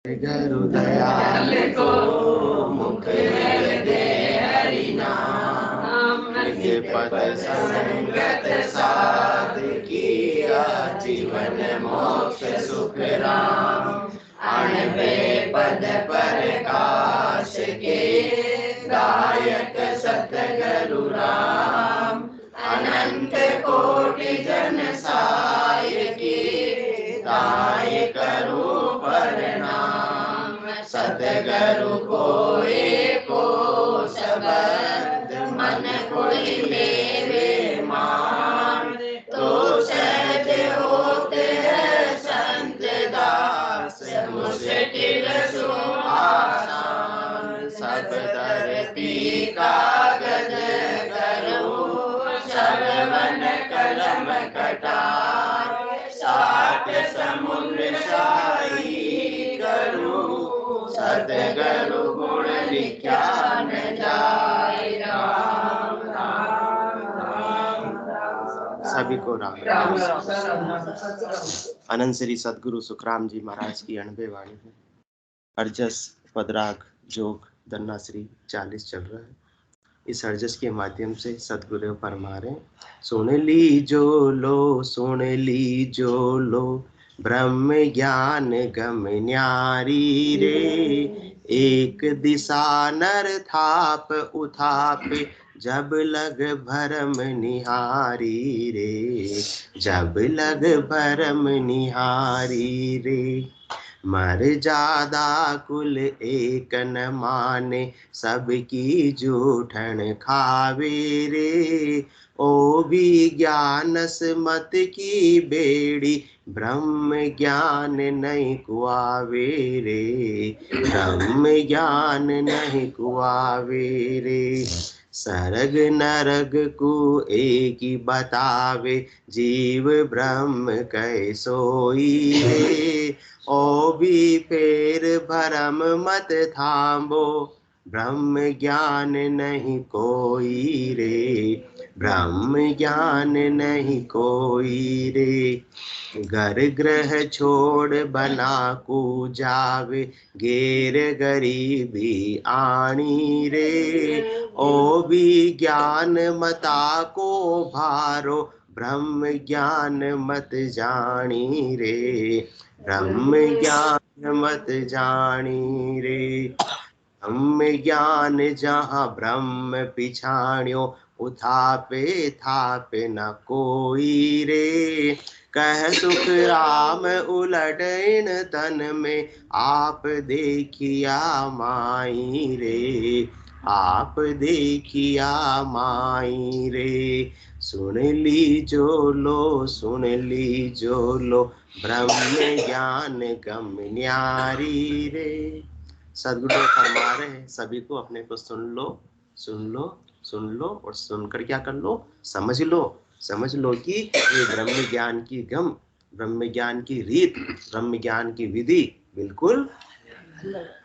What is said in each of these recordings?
गुरु दयाल को मुख दे हरि नाम, नित्य पद संगत साध किया जीवन मोक्ष सुख राम। अणबे पद प्रकाश के दायक सतगुरु राम, अनंत कोटि जन साय के दाय करो प्रणाम। सतगुरु को एको शब्द मन कोई लेवे मान, तो सहज होते हैं संत दास मुश्किल सो आसान। सब धरती कागज करो श्रवण कलम कटार, सात समुद्र शाही करूं सतगुरु गुण लिखा न जाए। राम राम राम राम। सभी को राम राम। अनंत श्री सदगुरु सुखराम जी महाराज की 90 वाणी है। अर्जस पदराग जोग दन्ना श्री 40 चल रहा है। इस अर्जस के माध्यम से सदगुरु फरमा रहे, सुन लीजो लो सुन लीजो लो ब्रह्म ज्ञान गम न्यारी रे। एक दिशा नर थाप उथाप जब लग भरम निहारी रे। जब लग भरम निहारी रे। मर्यादा कुल एक न माने सबकी जूठन खावे रे। ओ भी ज्ञानस मत की बेड़ी ब्रह्म ज्ञान नहीं कुआवे रे। ब्रह्म ज्ञान नहीं कुआवे रे। सरग नरग को एक ही बतावे जीव ब्रह्म कै सोई रे। ओ भी फेर भरम मत थाम्बो ब्रह्म ज्ञान नहीं कोई रे। ब्रह्म ज्ञान नहीं कोई रे। घर ग्रह छोड़ बना को जावे घेर गरीबी आनी रे। ओ भी ज्ञान मता को भारो ब्रह्म ज्ञान मत जानी रे। ब्रह्म ज्ञान मत जानी रे। ब्रह्म ज्ञान जहाँ ब्रह्म पिछाण्यो उथापे थापे न कोई रे। कह सुख राम उलट इन तन में आप देखिया माई रे। आप देखिया माई रे। सुन लीजो लो सुन लीजो लो ब्रह्म ज्ञान गम न्यारी रे। सदगुरु फरमा रहे हैं सभी को अपने को सुन लो सुन लो सुन लो और सुनकर क्या कर लो समझ लो कि ये ब्रह्म ज्ञान की गम ब्रह्म ज्ञान की रीत ब्रह्म ज्ञान की विधि बिल्कुल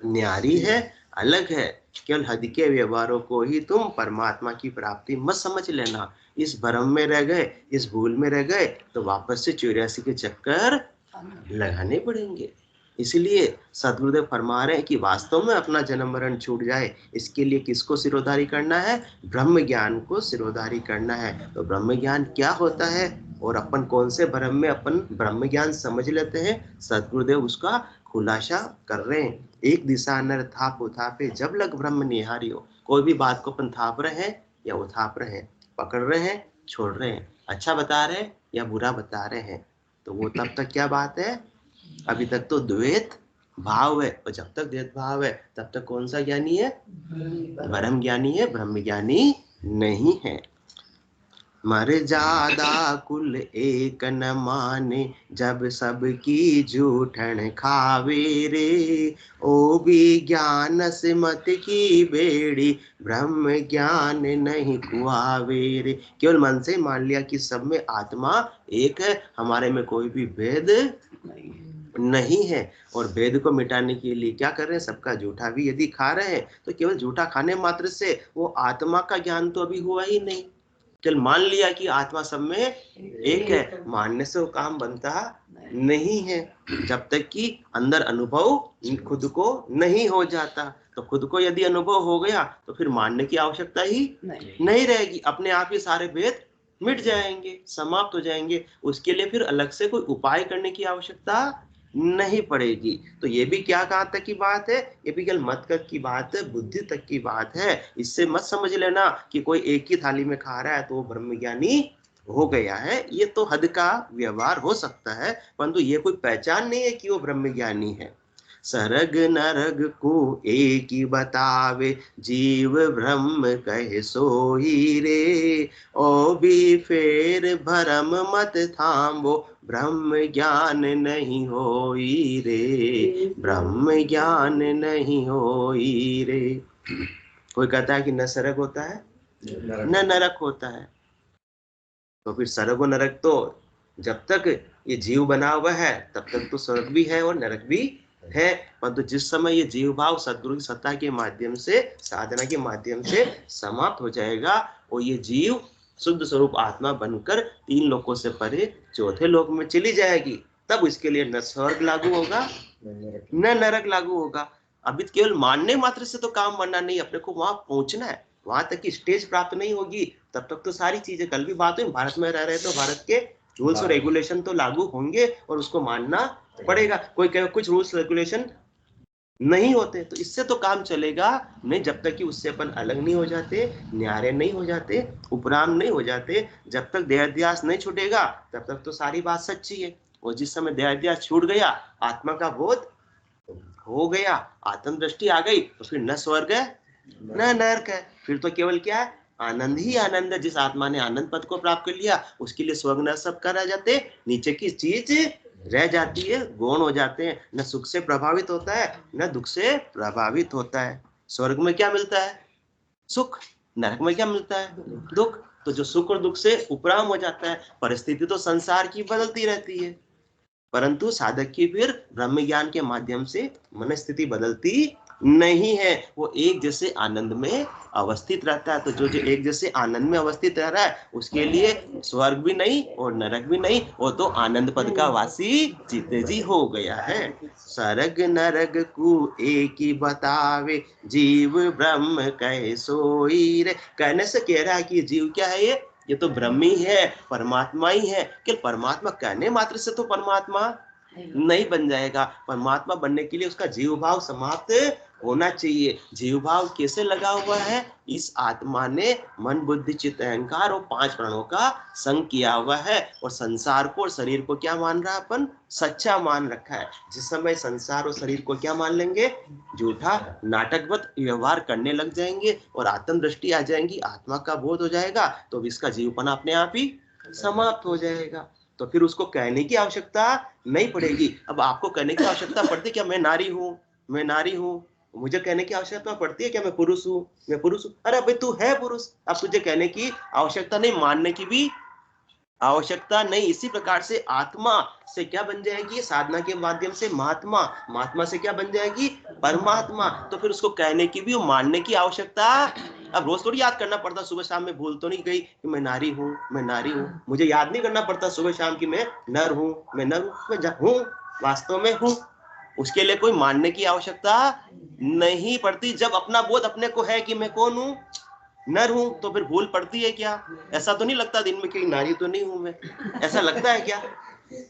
न्यारी है, अलग है। केवल हद के व्यवहारों को ही तुम परमात्मा की प्राप्ति मत समझ लेना। इस भ्रम में रह गए इस भूल में रह गए तो वापस से 84 के चक्कर लगाने पड़ेंगे। इसलिए सदगुरुदेव फरमा रहे हैं कि वास्तव में अपना जन्म मरण छूट जाए इसके लिए किसको सिरोधारी करना है? ब्रह्म ज्ञान को सिरोधारी करना है। तो ब्रह्म ज्ञान क्या होता है और अपन कौन से भ्रम में अपन ब्रह्म ज्ञान समझ लेते हैं, सदगुरुदेव उसका खुलासा कर रहे हैं। एक दिशा नर थाप उथापे जब लग ब्रह्म निहारी हो। कोई भी बात को अपन थाप रहे हैं या उथाप रहे हैं, पकड़ रहे हैं छोड़ रहे हैं, अच्छा बता रहे हैं या बुरा बता रहे हैं, तो वो तब तक क्या बात है? अभी तक तो द्वैत भाव है। और जब तक द्वैत भाव है तब तक कौन सा ज्ञानी है? ब्रह्म ज्ञानी है, ब्रह्म ज्ञानी नहीं है। मर्यादा कुल एक न माने जब सबकी जूठन खावे रे। ओ भी ज्ञान से मत की बेड़ी ब्रह्म ज्ञान नहीं कुआवे रे। केवल मन से मान लिया कि सब में आत्मा एक है, हमारे में कोई भी भेद नहीं है। और भेद को मिटाने के लिए क्या कर रहे हैं? सबका जूठा भी यदि खा रहे हैं तो केवल जूठा खाने मात्र से वो आत्मा का ज्ञान तो अभी हुआ ही नहीं। केवल मान लिया कि आत्मा सब में एक है, मानने से वो काम बनता नहीं है जब तक कि अंदर अनुभव खुद को नहीं हो जाता। तो खुद को यदि अनुभव हो गया तो फिर मानने की आवश्यकता ही नहीं रहेगी, अपने आप ही सारे भेद मिट जाएंगे, समाप्त हो जाएंगे। उसके लिए फिर अलग से कोई उपाय करने की आवश्यकता नहीं पड़ेगी। तो ये भी क्या कहाँ तक की बात है, ये भी केवल मत तक की बात है, बुद्धि तक की बात है। इससे मत समझ लेना कि कोई एक ही थाली में खा रहा है तो वो ब्रह्मज्ञानी हो गया है। ये तो हद का व्यवहार हो सकता है, परंतु ये कोई पहचान नहीं है कि वो ब्रह्मज्ञानी है। सरग नरग को एक ही बतावे, जीव ब्रह्म कहे सोई रे। ओ भी फेर भरम मत थाम्बो, ब्रह्म ज्ञान नहीं होई रे, ब्रह्म ज्ञान नहीं होई रे। कोई कहता है कि न सरग होता है न नरक होता है, तो फिर स्वर्ग और नरक तो जब तक ये जीव बना हुआ है तब तक तो स्वर्ग भी है और नरक भी है। परंतु जिस समय ये जीव भाव सद्गुरु की सत्ता के माध्यम से, साधना के माध्यम से समाप्त हो जाएगा और ये जीव शुद्ध स्वरूप आत्मा बनकर तीन लोकों से परे चौथे लोक में चली जाएगी, तब इसके लिए न स्वर्ग लागू होगा न नरक लागू होगा। अभी केवल मानने मात्र से तो काम बनना नहीं, अपने को वहां पहुंचना है, वहां तक की स्टेज प्राप्त नहीं होगी तब तक तो सारी चीजें, कल भी बात हुई, भारत में रह रहे तो भारत के रूल्स और रेगुलेशन तो लागू होंगे और उसको मानना पड़ेगा। कोई कहे कुछ रूल्स रेगुलेशन नहीं होते तो इससे तो काम चलेगा नहीं जब तक कि उससे अपन अलग नहीं हो जाते, न्यारे नहीं हो जाते, उपराम नहीं हो जाते। जब तक देहाध्यास नहीं छूटेगा तब तक तो सारी बात सच्ची है। और जिस समय देहाध्यास छूट गया, आत्मा का बोध हो गया, आत्म दृष्टि आ गई, तो फिर न स्वर्ग है न नरक है, फिर तो केवल क्या है, आनंद ही आनंद है। जिस आत्मा ने आनंद पद को प्राप्त कर लिया उसके लिए स्वर्ग न सब कर रह जाते, नीचे की चीज रह जाती है, गौण हो जाते हैं। न सुख से प्रभावित होता है न दुख से प्रभावित होता है। स्वर्ग में क्या मिलता है, सुख। नरक में क्या मिलता है, दुख। तो जो सुख और दुख से उपराम हो जाता है। परिस्थिति तो संसार की बदलती रहती है, परंतु साधक की फिर ब्रह्म ज्ञान के माध्यम से मन स्थिति बदलती नहीं है, वो एक जैसे आनंद में अवस्थित रहता है। तो जो जो एक जैसे आनंद में अवस्थित रह रहा है उसके लिए स्वर्ग भी नहीं और नरक भी नहीं, वो तो आनंद पद का वासी जीते जी हो गया है। सरग नरग को एक ही बतावे, जीव ब्रह्म कहे सोई रे। कहने से कह रहा है कि जीव क्या है, ये तो ब्रह्म ही है, परमात्मा ही है। कि परमात्मा कहने मात्र से तो परमात्मा नहीं बन जाएगा। परमात्मा बनने के लिए उसका जीव भाव समाप्त होना चाहिए। जीव भाव कैसे लगा हुआ है, इस आत्मा ने मन बुद्धि चित्त अहंकार और पांच प्राणों का संग किया हुआ है और संसार को और शरीर को क्या मान रहा है, अपन सच्चा मान रखा है। जिस समय संसार और शरीर को क्या मान लेंगे, झूठा नाटकवत व्यवहार करने लग जाएंगे और आत्म दृष्टि आ जाएंगी, आत्मा का बोध हो जाएगा, तो इसका जीवपन अपने आप ही समाप्त हो जाएगा। तो फिर उसको कहने की आवश्यकता नहीं पड़ेगी। अब आपको कहने की आवश्यकता पड़ती है क्या, मैं नारी हूँ, मैं नारी हूँ। मुझे कहने की आवश्यकता पड़ती है क्या, मैं पुरुष हूँ, मैं पुरुष हूँ। अरे भाई तू है पुरुष, अब तुझे कहने की आवश्यकता नहीं, मानने की भी आवश्यकता नहीं। इसी प्रकार से आत्मा से क्या बन जाएगी, साधना के माध्यम से महात्मा, महात्मा से क्या बन जाएगी, परमात्मा। तो फिर उसको कहने की भी और मानने की आवश्यकता, अब रोज थोड़ी याद करना पड़ता, सुबह शाम में भूल तो नहीं गई कि मैं नारी हूँ, मैं नारी हूँ। मुझे याद नहीं करना पड़ता सुबह शाम की मैं नर हूँ, मैं नर हूँ, मैं हूँ, वास्तव में हूँ। उसके लिए कोई मानने की आवश्यकता नहीं पड़ती। जब अपना बोध अपने को है कि मैं कौन हूँ, नर हूं, तो फिर भूल पड़ती है क्या? ऐसा तो नहीं लगता दिन में कि नारी तो नहीं हूं मैं, ऐसा लगता है क्या?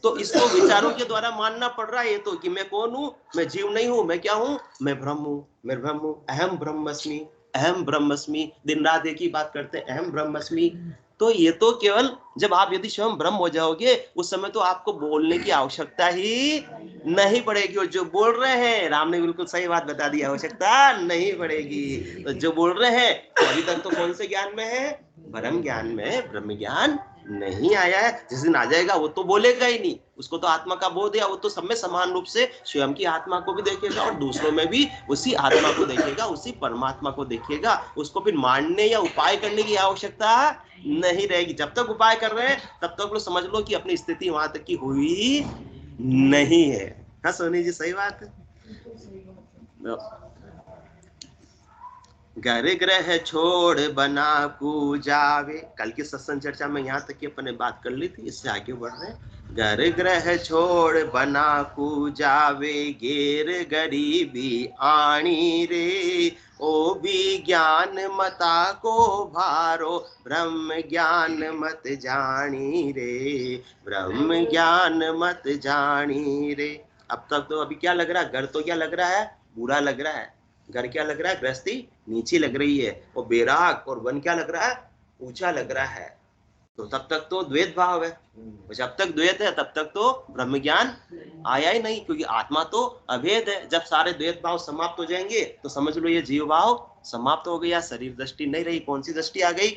तो इसको विचारों के द्वारा मानना पड़ रहा है ये तो, कि मैं कौन हूं, मैं जीव नहीं हूं, मैं क्या हूं, मैं ब्रह्म हूं, मैं ब्रह्म हूं, अहम ब्रह्मस्मि, अहम ब्रह्मस्मि। दिन रात एक ही बात करते हैं, अहम ब्रह्मस्मि। तो ये तो केवल जब आप यदि स्वयं ब्रह्म हो जाओगे उस समय तो आपको बोलने की आवश्यकता ही नहीं पड़ेगी। और जो बोल रहे हैं, राम ने बिल्कुल सही बात बता दी, आवश्यकता नहीं पड़ेगी। तो जो बोल रहे हैं तो अभी तक तो कौन से ज्ञान में है, ब्रह्म ज्ञान में, ब्रह्म ज्ञान नहीं आया है। जिस दिन आ जाएगा वो तो बोलेगा ही नहीं, उसको तो आत्मा का बोध है, वो तो सब में समान रूप से स्वयं की आत्मा को भी देखेगा और दूसरों में भी उसी आत्मा को देखेगा, उसी परमात्मा को देखेगा। उसको फिर मानने या उपाय करने की आवश्यकता नहीं रहेगी। जब तक उपाय कर रहे हैं तब तक लोग समझ लो कि अपनी स्थिति वहां तक की हुई नहीं है। हाँ सोनी जी, सही बात है। घर ग्रह छोड़ बना को जावे। कल की सत्संग चर्चा में यहाँ तक की अपन ने बात कर ली थी, इससे आगे बढ़ रहे हैं। घर ग्रह छोड़ बना को जावे, घेर गरीबी आनी रे, ओ भी ज्ञान मता को भारो, ब्रह्म ज्ञान मत जानी रे, ब्रह्म ज्ञान मत जानी रे। अब तक तो अभी क्या लग रहा है, घर तो क्या लग रहा है, बुरा लग रहा है। घर क्या लग रहा है, गृहस्थी नीची लग रही है, और बैराग और वन क्या लग रहा है, ऊंचा लग रहा है। तो तब तक तो द्वैत भाव है, जब तक द्वैत है तब तक तो ब्रह्म ज्ञान आया ही नहीं, क्योंकि आत्मा तो अभेद है। जब सारे द्वैत भाव समाप्त हो जाएंगे तो समझ लो ये जीव भाव समाप्त हो गया, शरीर दृष्टि नहीं रही। कौन सी दृष्टि आ गई,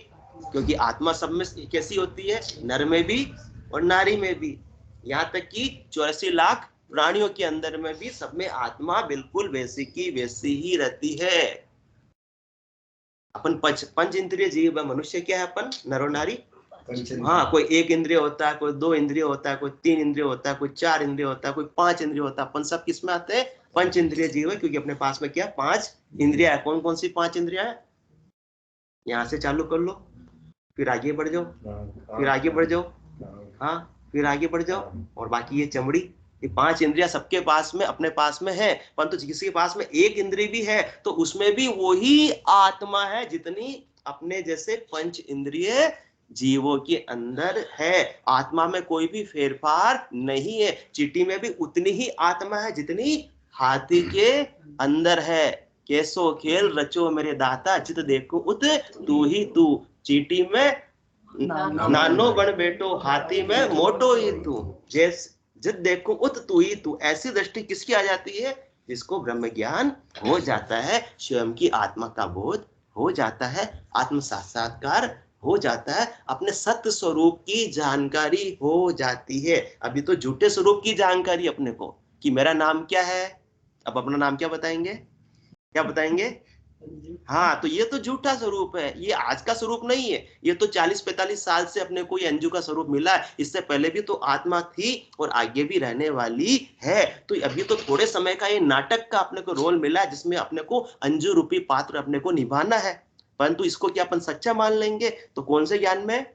क्योंकि आत्मा सब में कैसी होती है, नर में भी और नारी में भी, यहाँ तक कि 84 लाख प्राणियों के अंदर में भी सब में आत्मा बिल्कुल वैसी की वैसी ही रहती है। अपन पंच इंद्रिय जीव है, मनुष्य क्या है अपन, नर और नारी। हाँ, कोई एक इंद्रिय होता है, कोई 2 इंद्रिय होता है, कोई 3 इंद्रिय होता है, कोई 4 इंद्रिय होता है, कोई 5 इंद्रिय होता है। अपन सब किस में आते हैं, पंच इंद्रिय जीव है, क्योंकि अपने पास में क्या 5 इंद्रिया है। कौन कौन सी 5 इंद्रिया है, यहाँ से चालू कर लो, फिर आगे बढ़ जाओ, फिर आगे बढ़ जाओ, हाँ फिर आगे बढ़ जाओ, और बाकी ये चमड़ी, ये 5 इंद्रिया सबके पास में अपने पास में है। परंतु किसी के पास में एक इंद्रिय भी है तो उसमें भी वही आत्मा है जितनी अपने जैसे पंच इंद्रिय जीवों के अंदर है। आत्मा में कोई भी फेरफार नहीं है। चींटी में भी उतनी ही आत्मा है जितनी हाथी के अंदर है। कैसो खेल रचो मेरे दाता, जित देखो उत तू ही तू। चींटी में नानो बन बेटो, हाथी में मोटो ही तू, जैस जित देखो उत तू ही तू। ऐसी दृष्टि किसकी आ जाती है, जिसको ब्रह्म ज्ञान हो जाता है, स्वयं की आत्मा का बोध हो जाता है, आत्म साक्षात्कार हो जाता है, अपने सत्य स्वरूप की जानकारी हो जाती है। अभी तो झूठे स्वरूप की जानकारी अपने को, कि मेरा नाम क्या है। अब अपना नाम क्या बताएंगे, क्या बताएंगे, हाँ, तो ये तो झूठा स्वरूप है, ये आज का स्वरूप नहीं है। ये तो 40-45 साल से अपने को ये अंजू का स्वरूप मिला है। इससे पहले भी तो आत्मा थी और आगे भी रहने वाली है। तो अभी तो थोड़े समय का ये नाटक का अपने को रोल मिला है, जिसमें अपने को अंजू रूपी पात्र अपने को निभाना है। परंतु इसको क्या अपन सच्चा मान लेंगे, तो कौन से ज्ञान में।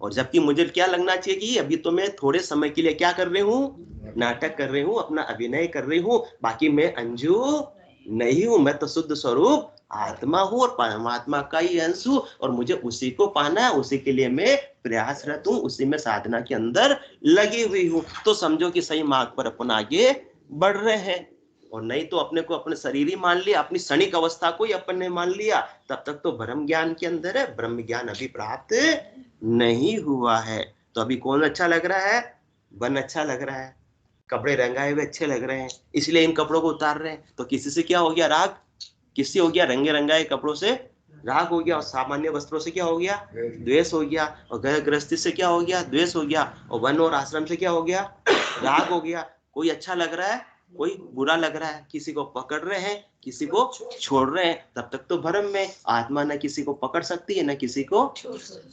और जबकि मुझे क्या लगना चाहिए कि अभी तो मैं थोड़े समय के लिए क्या कर रही हूँ, नाटक कर रही हूँ, अपना अभिनय कर रही हूँ, बाकी मैं अंजू नहीं हूं। मैं तो शुद्ध स्वरूप आत्मा हूं और परमात्मा का ही अंश हूं, और मुझे उसी को पाना है। उसी के लिए मैं प्रयासरत हूं, उसी में साधना के अंदर लगी हुई हूं। तो समझो कि सही मार्ग पर अपन आगे बढ़ रहे हैं। और नहीं तो अपने को अपने शरीर ही मान लिया, अपनी क्षणिक अवस्था को ही अपन ने मान लिया, तब तक तो ब्रह्म ज्ञान के अंदर है, ब्रह्म ज्ञान अभी प्राप्त नहीं हुआ है। तो अभी कौन अच्छा लग रहा है, वन अच्छा लग रहा है, कपड़े रंगाए हुए अच्छे लग रहे हैं, इसलिए इन कपड़ों को उतार रहे हैं। तो किसी से क्या हो गया, राग, किससे हो गया, रंगे रंगाए कपड़ों से राग हो गया, और सामान्य वस्त्रों से क्या हो गया, द्वेष हो गया, और घर गृहस्थी से क्या हो गया, द्वेष हो गया, और वन और आश्रम से क्या हो गया, राग हो गया। कोई अच्छा लग रहा है, कोई बुरा लग रहा है, किसी को पकड़ रहे हैं, किसी को छोड़ रहे हैं। तब तक तो भ्रम में। आत्मा न किसी को पकड़ सकती है, न किसी को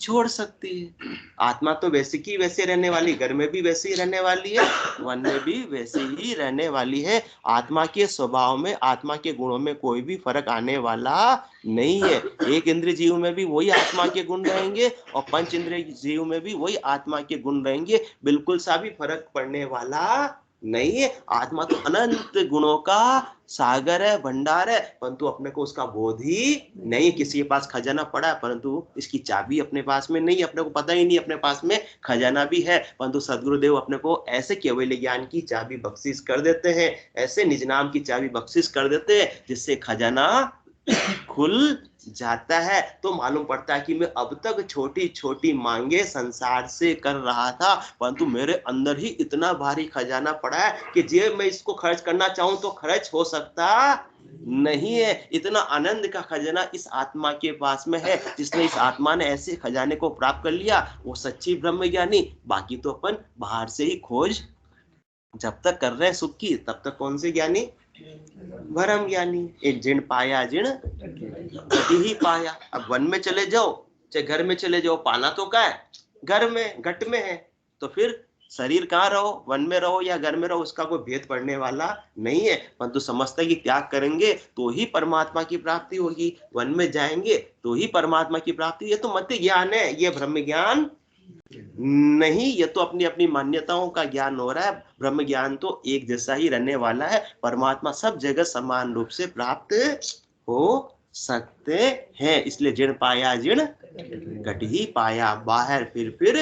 छोड़ सकती है। आत्मा तो वैसे की वैसे रहने वाली, घर में भी वैसे ही रहने वाली है, वन में भी वैसे ही रहने वाली है। आत्मा के स्वभाव में, आत्मा के गुणों में कोई भी फर्क आने वाला नहीं है। एक इंद्रिय जीव में भी वही आत्मा के गुण रहेंगे, और पंच इंद्रिय जीव में भी वही आत्मा के गुण रहेंगे। बिल्कुल सा भी फर्क पड़ने वाला नहीं है। आत्मा तो अनंत गुणों का सागर है, भंडार है, परंतु अपने को उसका बोध ही नहीं। किसी के पास खजाना पड़ा है, परंतु इसकी चाबी अपने पास में नहीं, अपने को पता ही नहीं अपने पास में खजाना भी है। परंतु सदगुरुदेव अपने को ऐसे केवल ज्ञान की चाबी बख्शिश कर देते हैं, ऐसे निज नाम की चाबी बख्शिश कर देते हैं, जिससे खजाना खुल जाता है। तो मालूम पड़ता है कि मैं अब तक छोटी छोटी मांगे संसार से कर रहा था, परंतु मेरे अंदर ही इतना भारी खजाना पड़ा है कि जे मैं इसको खर्च करना चाहूं तो खर्च हो सकता नहीं है। इतना आनंद का खजाना इस आत्मा के पास में है। जिसने इस आत्मा ने ऐसे खजाने को प्राप्त कर लिया, वो सच्ची ब्रह्म ज्ञानी। बाकी तो अपन बाहर से ही खोज जब तक कर रहे हैं सुख की, तब तक कौन से ज्ञानी, भरम ज्ञानी। एक जिन पाया जिन घटी ही पाया। अब वन में चले जाओ चाहे घर में चले जाओ, पाना तो क्या है, घर में घट में है। तो फिर शरीर कहाँ रहो, वन में रहो या घर में रहो, उसका कोई भेद पड़ने वाला नहीं है। परंतु समझते कि त्याग करेंगे तो ही परमात्मा की प्राप्ति होगी, वन में जाएंगे तो ही परमात्मा की प्राप्ति। ये तो मत ज्ञान है, ये ब्रह्म ज्ञान नहीं, ये तो अपनी अपनी मान्यताओं का ज्ञान हो रहा है। ब्रह्म ज्ञान तो एक जैसा ही रहने वाला है, परमात्मा सब जगह समान रूप से प्राप्त हो सकते हैं। इसलिए जिण पाया जिण घट ही पाया, बाहर फिर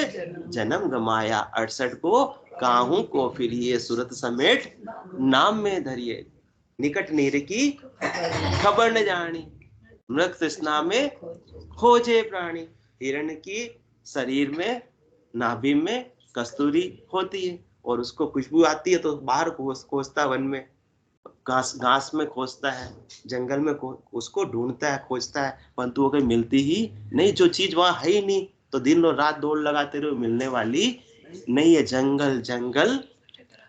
जन्म गमाया। 68 को काहू को फिर ये सूरत समेट नाम में धरिए, निकट नीर की खबर न जानी, मृग तृष्णा में खोजे प्राणी। हिरण की शरीर में नाभि में कस्तूरी होती है और उसको खुशबू आती है तो बाहर खोजता है, वन में घास में खोजता है, जंगल में उसको ढूंढता है, खोजता है, परंतु वो कहीं मिलती ही नहीं। जो चीज वहां है ही नहीं तो दिन और रात दौड़ लगाते रहो, मिलने वाली नहीं है। जंगल जंगल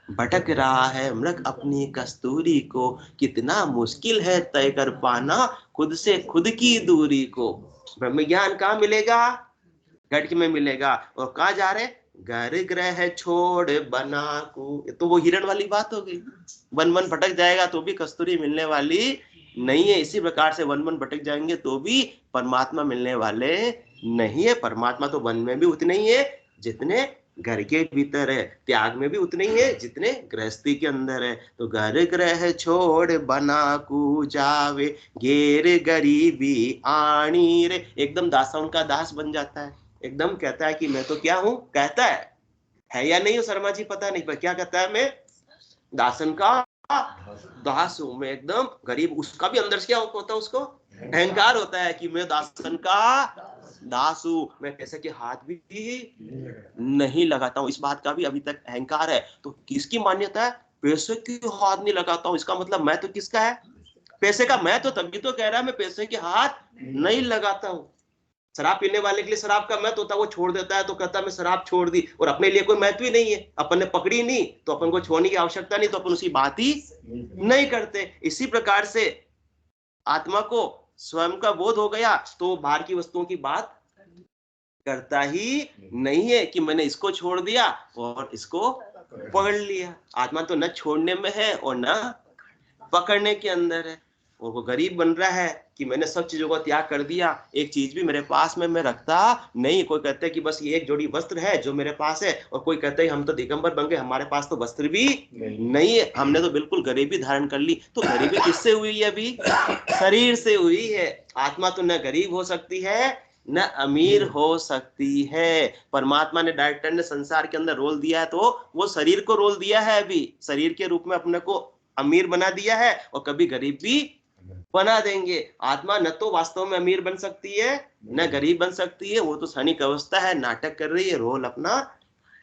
भटक रहा है मृग अपनी कस्तूरी को, कितना मुश्किल है तय कर पाना खुद से खुद की दूरी को। ब्रह्म ज्ञान कहाँ मिलेगा, घट में मिलेगा। और कहाँ जा रहे, घर ग्रह छोड़ बना को, तो वो हिरण वाली बात हो गई। वन वन भटक जाएगा तो भी कस्तूरी मिलने वाली नहीं है। इसी प्रकार से वन वन भटक जाएंगे तो भी परमात्मा मिलने वाले नहीं है। परमात्मा तो वन में भी उतने ही है जितने घर के भीतर है, त्याग में भी उतने ही है जितने गृहस्थी के अंदर है। तो घर ग्रह छोड़ बना को जावे, घेर गरीबी आनी रे, एकदम दासन का दास बन जाता है। एकदम कहता है कि मैं तो क्या हूं, कहता है या नहीं हो शर्मा जी पता नहीं, पर क्या कहता है, मैं दासन का दास हूं, मैं एकदम गरीब। उसका भी अंदर से क्या होता है, उसको अहंकार होता है कि मैं दासन का दास हूं, मैं पैसे के हाथ भी नहीं लगाता हूं। इस बात का भी अभी तक अहंकार है। तो किसकी मान्यता है, पैसे के हाथ नहीं लगाता हूं, इसका मतलब मैं तो किसका है, पैसे का। मैं तो तभी तो कह रहा है मैं पैसे के हाथ नहीं लगाता हूं। शराब पीने वाले के लिए शराब का महत्व होता है, वो छोड़ देता है तो कहता है मैं शराब छोड़ दी, और अपने लिए कोई महत्व ही नहीं है, अपन ने पकड़ी नहीं तो अपन को छोड़ने की आवश्यकता नहीं, तो अपन उसकी बात ही नहीं करते। इसी प्रकार से आत्मा को स्वयं का बोध हो गया तो बाहर की वस्तुओं की बात करता ही नहीं है कि मैंने इसको छोड़ दिया और इसको पकड़ लिया। आत्मा तो न छोड़ने में है और न पकड़ने के अंदर है। और वो गरीब बन रहा है कि मैंने सब चीजों का त्याग कर दिया, एक चीज भी मेरे पास में मैं रखता नहीं। कोई कहते हैं कि बस ये एक जोड़ी वस्त्र है जो मेरे पास है, और कोई कहते हैं हम तो दिगंबर बन गए, हमारे पास तो वस्त्र भी नहीं है, हमने तो बिल्कुल गरीबी धारण कर ली। तो गरीबी किससे हुई है, अभी शरीर से हुई है। आत्मा तो न गरीब हो सकती है न अमीर हो सकती है। परमात्मा ने, डायरेक्टर ने संसार के अंदर रोल दिया है तो वो शरीर को रोल दिया है, अभी शरीर के रूप में अपने को अमीर बना दिया है और कभी गरीब भी बना देंगे। आत्मा न तो वास्तव में अमीर बन सकती है न गरीब बन सकती है, वो तो क्षणिक अवस्था है, नाटक कर रही है, रोल अपना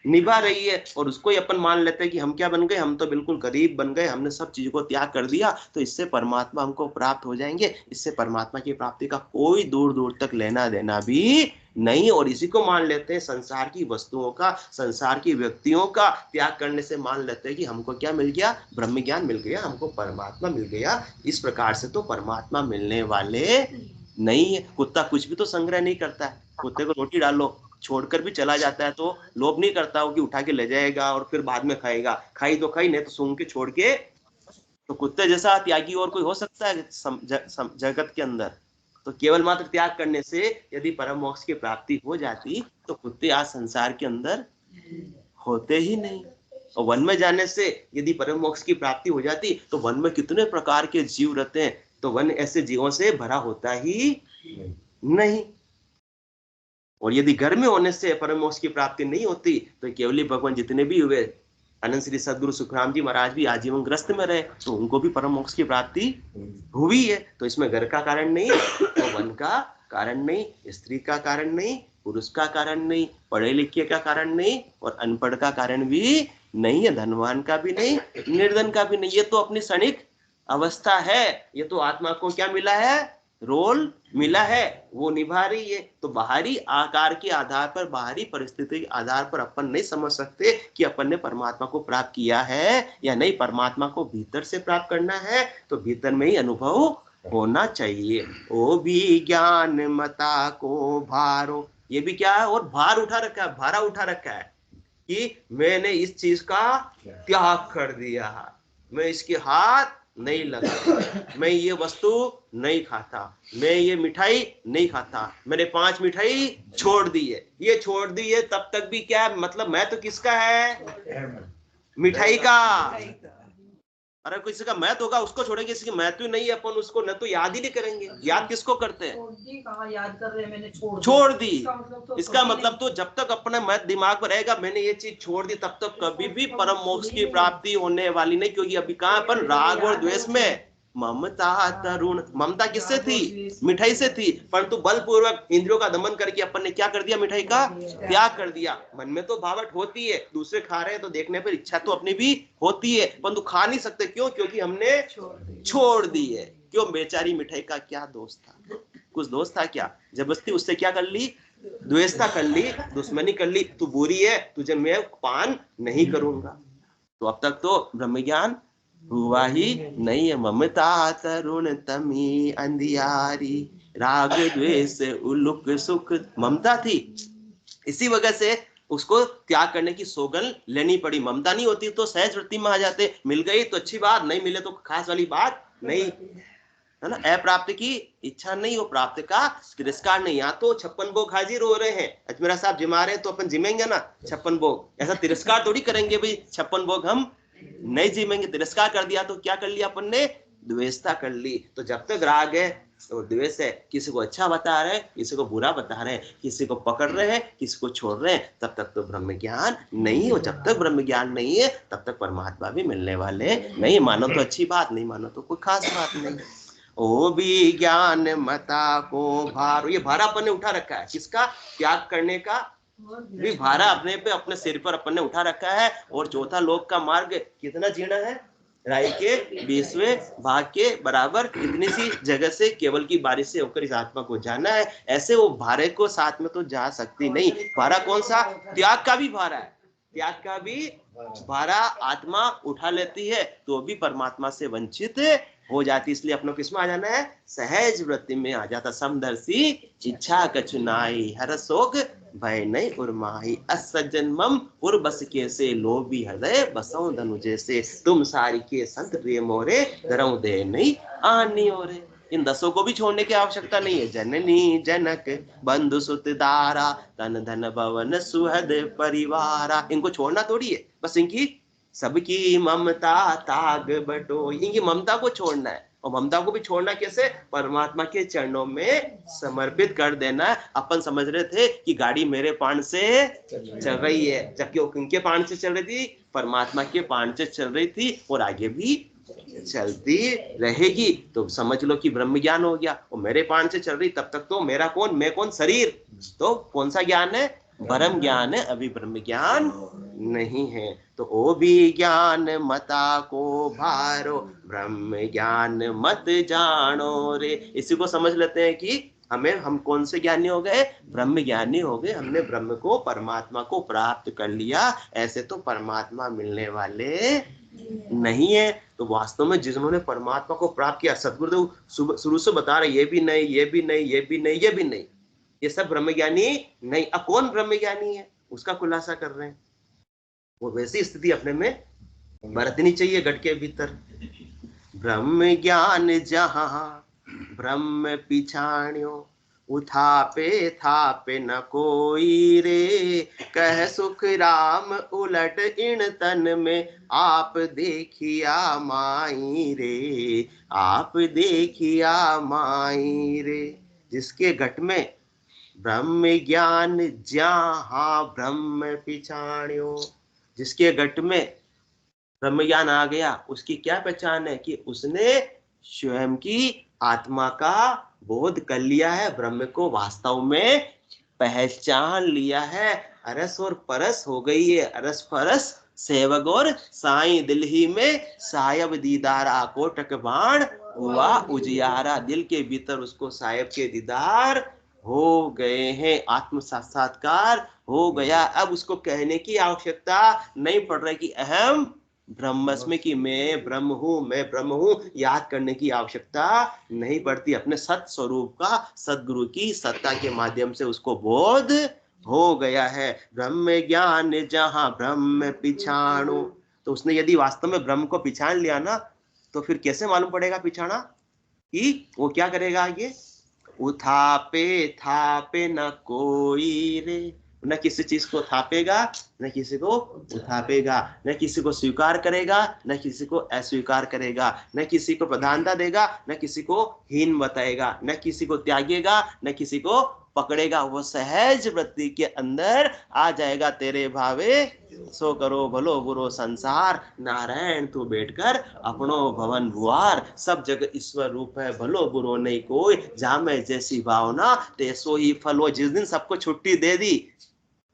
निभा रही है। और उसको ही अपन मान लेते हैं कि हम क्या बन गए, हम तो बिल्कुल गरीब बन गए, हमने सब चीजों को त्याग कर दिया तो इससे परमात्मा हमको प्राप्त हो जाएंगे। इससे परमात्मा की प्राप्ति का कोई दूर दूर तक लेना देना भी नहीं। और इसी को मान लेते हैं, संसार की वस्तुओं का, संसार की व्यक्तियों का त्याग करने से मान लेते हैं कि हमको क्या मिल गया, ब्रह्म ज्ञान मिल गया, हमको परमात्मा मिल गया। इस प्रकार से तो परमात्मा मिलने वाले नहीं है। कुत्ता कुछ भी तो संग्रह नहीं करता है, कुत्ते को रोटी डालो छोड़कर भी चला जाता है तो लोभ नहीं करता हो कि उठा के ले जाएगा और फिर बाद में खाएगा, खाई तो खाई, नहीं तो सूंघ के छोड़ के। तो कुत्ते जैसा त्यागी और कोई हो सकता है जगत के अंदर? तो केवल मात्र त्याग करने से यदि परम मोक्ष की प्राप्ति हो जाती तो कुत्ते आज संसार के अंदर होते ही नहीं। और वन में जाने से यदि परम मोक्ष की प्राप्ति हो जाती तो वन में कितने प्रकार के जीव रहते हैं, तो वन ऐसे जीवों से भरा होता ही नहीं। और यदि घर में होने से परम मोक्ष की प्राप्ति नहीं होती तो केवली भगवान जितने भी हुए, अनंत श्री सदगुरु सुखराम जी महाराज भी आजीवन ग्रस्त में रहे तो उनको भी परम मोक्ष की प्राप्ति हुई है। तो इसमें घर का कारण नहीं, तो वन का कारण नहीं, स्त्री का कारण नहीं, पुरुष का कारण नहीं, पढ़े लिखे का कारण नहीं, और अनपढ़ का कारण भी नहीं है, धनवान का भी नहीं, निर्धन का भी नहीं। ये तो अपनी क्षणिक अवस्था है। ये तो आत्मा को क्या मिला है, रोल मिला है, वो निभा रही है। तो बाहरी आकार के आधार पर, बाहरी परिस्थिति के आधार पर अपन नहीं समझ सकते कि अपन ने परमात्मा को प्राप्त किया है या नहीं। परमात्मा को भीतर से प्राप्त करना है तो भीतर में ही अनुभव होना चाहिए। ओ भी ज्ञान मता को भारो, ये भी क्या है, और भार उठा रखा है, भारा उठा रखा है। कि मैंने इस चीज का त्याग कर दिया, मैं इसके हाथ नहीं लगा, मैं ये वस्तु नहीं खाता, मैं ये मिठाई नहीं खाता, मैंने 5 मिठाई छोड़ दी है। ये छोड़ दी है तब तक भी क्या मतलब मैं तो किसका है? मिठाई का। अरे किसी का महत्व होगा उसको छोड़ेंगे, किसी की महत्व ही नहीं है अपन उसको न तो याद ही नहीं करेंगे। याद किसको करते हैं? याद कर रहे हैं मैंने छोड़ दी। इसका मतलब तो जब तक अपने महत्व दिमाग में रहेगा मैंने ये चीज छोड़ दी, तब तक कभी भी परम मोक्ष की प्राप्ति होने वाली नहीं। क्योंकि अभी कहां अपन राग और द्वेष में। ममता तरुण, ममता किससे थी? मिठाई से थी। परंतु बलपूर्वक इंद्रियों का दमन करके अपन ने क्या कर दिया? मिठाई का त्याग कर दिया। मन में तो भावट होती है, दूसरे खा रहे हैं तो देखने पर इच्छा तो अपनी भी होती है, परंतु खा नहीं सकते। क्यों? क्योंकि हमने छोड़ दी है। क्यों? बेचारी मिठाई का क्या दोष था? कुछ दोस्त था क्या? जबरदस्ती उससे क्या कर ली? द्वेषता कर ली, दुश्मनी कर ली। तू बुरी है, तुझे मैं पान नहीं करूंगा। तो अब तक तो ब्रह्म ज्ञान हुआ ही नहीं है। ममता तरुण तमी अंधियारी, राग द्वेष उलुक सुख, ममता थी, इसी वजह से उसको त्याग करने की सौगंध लेनी पड़ी। ममता नहीं होती तो सहज वृत्ति में आ जाते, मिल गई तो अच्छी बात, नहीं मिले तो खास वाली बात नहीं, है ना। अप्राप्त की इच्छा नहीं, वो प्राप्त का तिरस्कार नहीं। यहाँ तो 56 भोग हाजिर हो रहे हैं, अजमेरा साहब जिमा रहे हैं तो अपन जिमेंगे ना 56 भोग। ऐसा तिरस्कार थोड़ी करेंगे भाई 56 भोग हम नहीं जिमेंगे। तिरस्कार कर दिया तो क्या कर लिया अपन ने? द्वेषता कर ली। तो जब तक राग है तो द्वेष है, किसी को अच्छा बता रहे हैं, किसी को बुरा बता रहे हैं, किसी को पकड़ रहे हैं, किसी को छोड़ रहे हैं, तब तक तो ब्रह्म ज्ञान नहीं हो। जब तक ब्रह्म ज्ञान नहीं है तब तक परमात्मा भी मिलने वाले नहीं। मानो तो अच्छी बात, नहीं मानो तो कोई खास बात नहीं। ओ भी ज्ञान मता को भार, ये भारा अपन ने उठा रखा है। किसका? त्याग करने का भी भारा अपने पे, अपने सिर पर अपन ने उठा रखा है। और चौथा लोक का मार्ग कितना जीना है? राय के 20वें भाग के बराबर इतनी सी जगह से केवल की बारिश से होकर इस आत्मा को जाना है। ऐसे वो भारे को साथ में तो जा सकती नहीं। भारा कौन सा? त्याग का भी भारा है, त्याग का भी भारा आत्मा उठा लेती है तो भी परमात्मा से वंचित हो जाती। इसलिए अपनों किसमें आ जाना है? सहज वृत्ति में आ जाता। समदर्शी इच्छा कचुनाई, हर शोक भय नहीं उर्माही, असज्जन मम उर बस के से लोभी हृदय बसों धनु जैसे, तुम सारी के संत प्रिय मोरे धरऊ दे नहीं आनी ओरे। इन 10 को भी छोड़ने की आवश्यकता नहीं है। जननी जनक बंधु सुत दारा, तन धन भवन सुहद परिवारा, इनको छोड़ना थोड़ी है, बस इनकी सबकी ममता ताग बटो, इनकी ममता को छोड़ना है। और ममता को भी छोड़ना कैसे? परमात्मा के चरणों में समर्पित कर देना। अपन समझ रहे थे कि गाड़ी मेरे पान से चल रही है, जबकि वो किनके पान से चल रही थी? परमात्मा के पान से चल रही थी और आगे भी चलती रहेगी। तो समझ लो कि ब्रह्म ज्ञान हो गया। और मेरे पान से चल रही, तब तक तो मेरा कौन? मैं कौन? शरीर। तो कौन सा ज्ञान है? परम ज्ञान है, अभी ब्रह्म ज्ञान नहीं है। तो ओ भी ज्ञान मता को भारो, ब्रह्म ज्ञान मत जानो रे। इसी को समझ लेते हैं कि हम कौन से ज्ञानी हो गए? ब्रह्म ज्ञानी हो गए। हमने ब्रह्म को, परमात्मा को प्राप्त कर लिया। ऐसे तो परमात्मा मिलने वाले नहीं है। तो वास्तव में जिन्होंने परमात्मा को प्राप्त किया, सदगुरुदेव शुरू से बता रहे ये भी नहीं, ये भी नहीं, ये भी नहीं, ये भी नहीं, ये सब ब्रह्मज्ञानी नहीं। अब कौन ब्रह्मज्ञानी है उसका खुलासा कर रहे हैं। वो वैसी स्थिति अपने में बरतनी चाहिए घट के भीतर। ब्रह्म ज्ञान जहां ब्रह्म पिछाण्यो, उठापे थापे न कोई रे, कह सुख राम उलट इन तन में, आप देखिया माई रे, आप देखिया माई रे। जिसके घट में ब्रह्म ज्ञान जहां ब्रह्म पिछाण्यो, जिसके घट में ब्रह्म ज्ञान आ गया, उसकी क्या पहचान है? कि उसने स्वयं की आत्मा का बोध कर लिया है, ब्रह्म को वास्तव में पहचान लिया है। अरस और परस हो गई है, अरस परस सेवक और साई, दिल ही में सायब दीदारा, कोटक बाण हुआ उजियारा। दिल के भीतर उसको साहेब के दीदार हो गए हैं, आत्म साक्षात्कार हो गया। अब उसको कहने की आवश्यकता नहीं पड़ रही कि अहम ब्रह्मस्मि, की मैं ब्रह्म हूं, मैं ब्रह्म हूं, याद करने की आवश्यकता नहीं पड़ती। अपने सत स्वरूप का सदगुरु की सत्ता के माध्यम से उसको बोध हो गया है। ब्रह्म ज्ञान जहां ब्रह्म पिछाणो, तो उसने यदि वास्तव में ब्रह्म को पिछाण लिया ना, तो फिर कैसे मालूम पड़ेगा पिछाणा कि वो क्या करेगा आगे? उठापे थापे न कोई रे, न किसी चीज को थापेगा, न किसी को उठापेगा, न किसी को स्वीकार करेगा, न किसी को अस्वीकार करेगा, न किसी को प्रधानता देगा, न किसी को हीन बताएगा, न किसी को त्यागेगा, न किसी को पकड़ेगा। वो सहज वृत्ति के अंदर आ जाएगा। तेरे भावे सो करो भलो बुरो संसार, नारायण तू बैठकर अपनो भवन भुआर। सब जगह ईश्वर रूप है, भलो बुरो नहीं कोई, जहां में जैसी भावना तैसो ही फल हो। जिस दिन सबको छुट्टी दे दी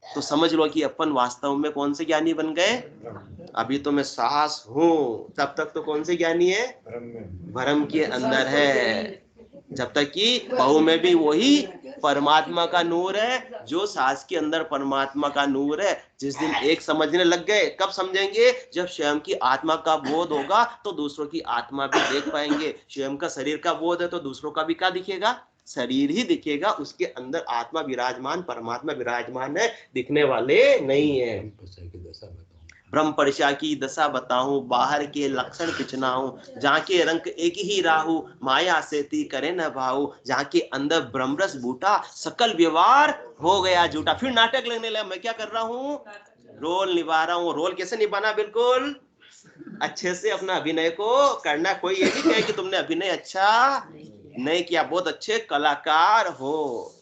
तो समझ लो कि अपन वास्तव में कौन से ज्ञानी बन गए। अभी तो मैं साहस हूं, तब तक तो कौन से ज्ञानी है? भ्रम के अंदर है। जब तक कि बहु में भी वही परमात्मा का नूर है, जो सांस के अंदर परमात्मा का नूर है। जिस दिन एक समझने लग गए, कब समझेंगे? जब स्वयं की आत्मा का बोध होगा तो दूसरों की आत्मा भी देख पाएंगे। स्वयं का शरीर का बोध है तो दूसरों का भी क्या दिखेगा? शरीर ही दिखेगा। उसके अंदर आत्मा विराजमान, परमात्मा विराजमान है, दिखने वाले नहीं है। ब्रह्म परिचा की दशा बताऊं, बाहर के लक्षण पिछनाऊं, जहाँ के रंग एक ही राहु, माया से ती करे न भाऊ, जहाँ के अंदर ब्रह्मरस बूटा, सकल व्यवहार हो गया झूठा। फिर नाटक लगने लगा। मैं क्या कर रहा हूँ? रोल निभा रहा हूँ। रोल कैसे निभाना? बिल्कुल अच्छे से अपना अभिनय को करना। कोई ये नहीं कहे कि तुमने अभिनय अच्छा नहीं किया, बहुत अच्छे कलाकार हो।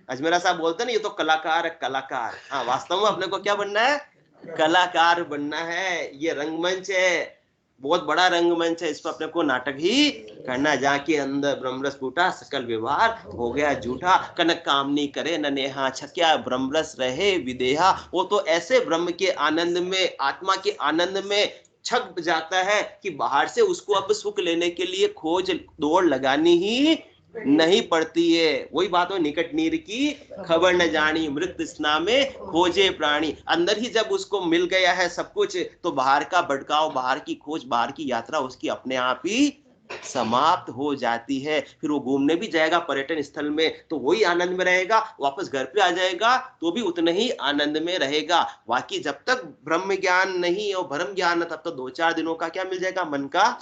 अजमेरा साहब बोलते ना, ये तो कलाकार है, कलाकार। हाँ, वास्तव में अपने को क्या बनना है? कलाकार बनना है। ये रंगमंच है, बहुत बड़ा रंगमंच है, इस पर अपने को नाटक ही करना। जाके अंदर ब्रह्मरस फूटा, सकल व्यवहार हो गया झूठा, कनक कामनी करे न नेहा, छक्या ब्रह्मरस रहे विदेहा। वो तो ऐसे ब्रह्म के आनंद में, आत्मा के आनंद में छक जाता है कि बाहर से उसको अब सुख लेने के लिए खोज दौड़ लगानी ही नहीं पड़ती है। वही बात हो, निकट नीर की खबर न जानी, मृत स्ना में खोजे प्राणी। अंदर ही जब उसको मिल गया है सब कुछ, तो बाहर का भटकाव, बाहर की खोज, बाहर की यात्रा उसकी अपने आप ही समाप्त हो जाती है। फिर वो घूमने भी जाएगा पर्यटन स्थल में तो वही आनंद में रहेगा, वापस घर पे आ जाएगा तो भी उतने ही आनंद में रहेगा। बाकी जब तक ब्रह्म ज्ञान नहीं और भ्रम ज्ञान, तब तो 2-4 दिनों का क्या मिल जाएगा? मन का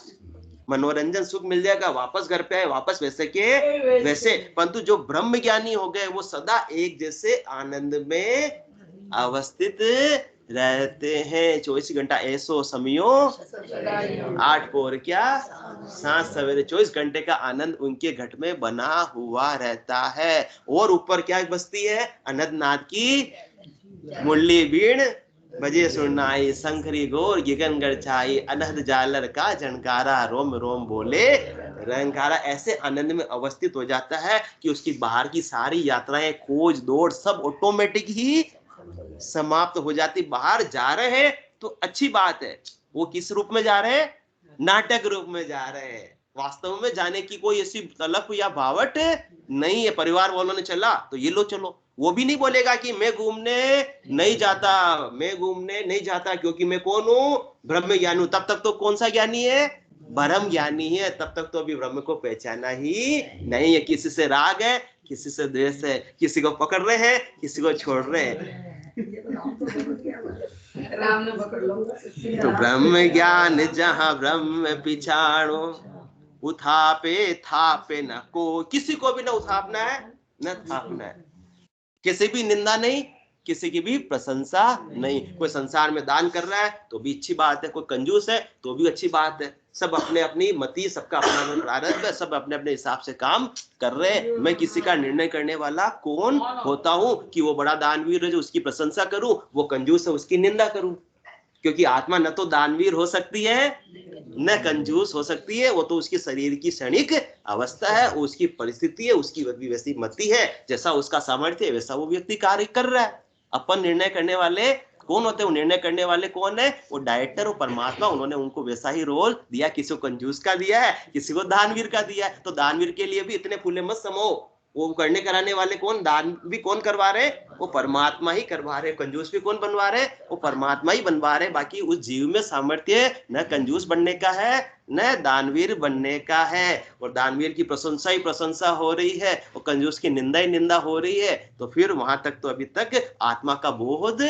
मनोरंजन, सुख मिल जाएगा। वापस घर पे आए, वापस वैसे के वैसे। परंतु जो ब्रह्म ज्ञानी हो गए, वो सदा एक जैसे आनंद में अवस्थित रहते हैं। 24 घंटा ऐसो समयो 8 पोर क्या सांस सवेरे। 24 घंटे का आनंद उनके घट में बना हुआ रहता है। और ऊपर क्या बसती है? अनंतनाथ की मुरली बीण बजे सुनाई, शंखरी गोर गिगन गरछाई, अनहद जालर का झनकारा, रोम रोम बोले रंकारा। ऐसे आनंद में अवस्थित हो जाता है कि उसकी बाहर की सारी यात्राएं, खोज दौड़ सब ऑटोमेटिक ही समाप्त हो जाती। बाहर जा रहे हैं तो अच्छी बात है। वो किस रूप में जा रहे हैं? नाटक रूप में जा रहे हैं। वास्तव में जाने की कोई ऐसी तलफ या भावट नहीं है। परिवार वालों ने चला तो ये लो चलो, वो भी नहीं बोलेगा कि मैं घूमने नहीं जाता, मैं घूमने नहीं जाता, क्योंकि मैं कौन हूं? ब्रह्म ज्ञानी हूं। तब तक तो कौन सा ज्ञानी है? ब्रह्म ज्ञानी है। तब तक तो अभी ब्रह्म को पहचाना ही नहीं है। किसी से राग है, किसी से द्वेष है, किसी को पकड़ रहे हैं, किसी को छोड़ रहे हैं। तो ब्रह्म ज्ञान जहां ब्रह्म पिछाड़ो, उठापे थापे न को, किसी को भी न उठापना है न थापना है। किसी भी निंदा नहीं, किसी की भी प्रशंसा नहीं। कोई संसार में दान कर रहा है तो भी अच्छी बात है, कोई कंजूस है तो भी अच्छी बात है। सब अपने अपनी मति, सबका अपना प्रारब्ध है, सब अपने अपने हिसाब से काम कर रहे हैं। मैं किसी का निर्णय करने वाला कौन होता हूं कि वो बड़ा दानवीर है जो उसकी प्रशंसा करूं, वो कंजूस है उसकी निंदा करूं? क्योंकि आत्मा न तो दानवीर हो सकती है न कंजूस हो सकती है। वो तो उसकी शरीर की क्षणिक अवस्था है, उसकी परिस्थिति है, उसकी वैसी मति है, जैसा उसका सामर्थ्य है वैसा वो व्यक्ति कार्य कर रहा है। अपन निर्णय करने वाले कौन होते हैं? निर्णय करने वाले कौन है? वो डायरेक्टर और परमात्मा। उन्होंने उनको वैसा ही रोल दिया। किसी को कंजूस का दिया है, किसी को दानवीर का दिया है। तो दानवीर के लिए भी इतने फूले मत समो, वो करने कराने वाले कौन, दान भी कौन करवा रहे, वो परमात्मा ही करवा रहे, कंजूस भी कौन बनवा रहे, वो परमात्मा ही बनवा रहे। बाकी उस जीव में सामर्थ्य न कंजूस बनने का है न दानवीर बनने का है। और दानवीर की प्रशंसा ही प्रशंसा हो रही है और कंजूस की निंदा ही निंदा हो रही है। तो फिर वहां तक तो अभी तक आत्मा का बोध